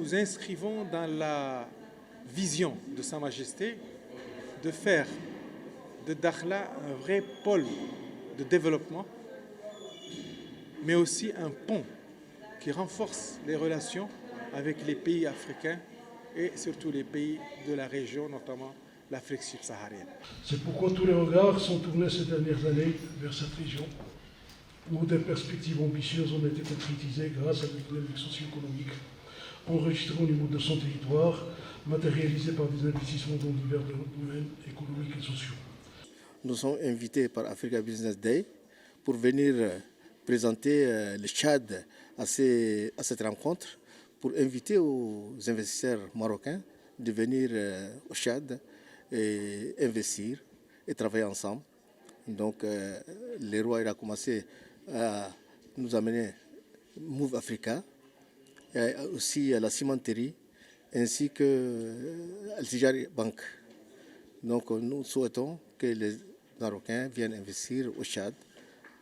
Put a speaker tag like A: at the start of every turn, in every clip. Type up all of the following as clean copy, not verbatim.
A: nous inscrivons dans la vision de Sa Majesté de faire de Dakhla un vrai pôle de développement, mais aussi un pont qui renforce les relations avec les pays africains et surtout les pays de la région, notamment l'Afrique subsaharienne.
B: C'est pourquoi tous les regards sont tournés ces dernières années vers cette région, où des perspectives ambitieuses ont été concrétisées grâce à des dynamiques socio-économiques enregistrées au niveau de son territoire, matérialisées par des investissements dans divers domaines économiques et sociaux.
C: Nous sommes invités par Africa Business Day pour venir présenter le Tchad à cette rencontre, pour inviter aux investisseurs marocains de venir au Tchad et investir et travailler ensemble. Donc le roi il a commencé à nous amener Move Africa, et aussi à la cimenterie, ainsi que Al-Tijari Bank. Donc nous souhaitons que les Marocains viennent investir au Tchad.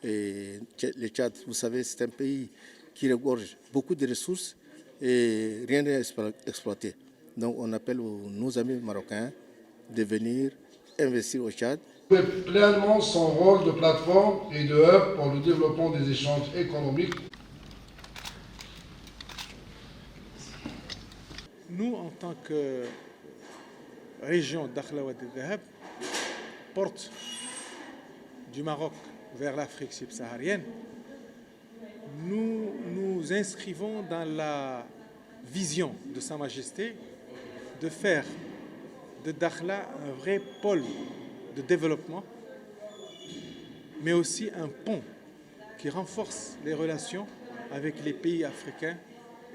C: Et le Tchad, vous savez, c'est un pays qui regorge beaucoup de ressources et rien n'est exploité. Donc on appelle nos amis marocains de venir investir au Tchad.
D: Il joue pleinement son rôle de plateforme et de hub pour le développement des échanges économiques.
A: Nous, en tant que région Dakhla Wadi Dahab, porte du Maroc vers l'Afrique subsaharienne, nous nous inscrivons dans la vision de Sa Majesté de faire de Dakhla un vrai pôle de développement, mais aussi un pont qui renforce les relations avec les pays africains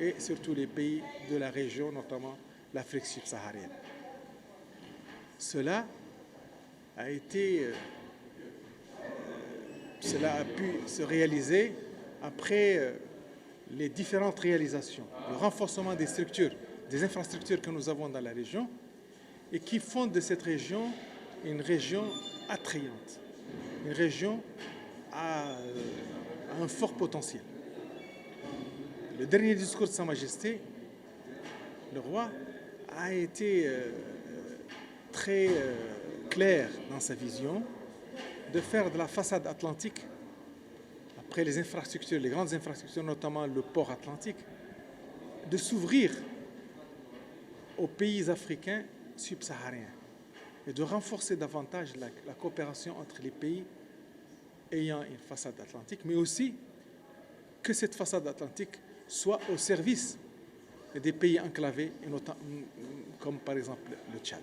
A: et surtout les pays de la région, notamment l'Afrique subsaharienne. Cela a pu se réaliser après les différentes réalisations, le renforcement des structures, des infrastructures que nous avons dans la région et qui font de cette région une région attrayante, une région à un fort potentiel. Le dernier discours de Sa Majesté, le roi, a été très clair dans sa vision de faire de la façade atlantique, après les infrastructures, les grandes infrastructures, notamment le port atlantique, de s'ouvrir aux pays africains subsahariens et de renforcer davantage la coopération entre les pays ayant une façade atlantique, mais aussi que cette façade atlantique soit au service des pays enclavés, comme par exemple le Tchad.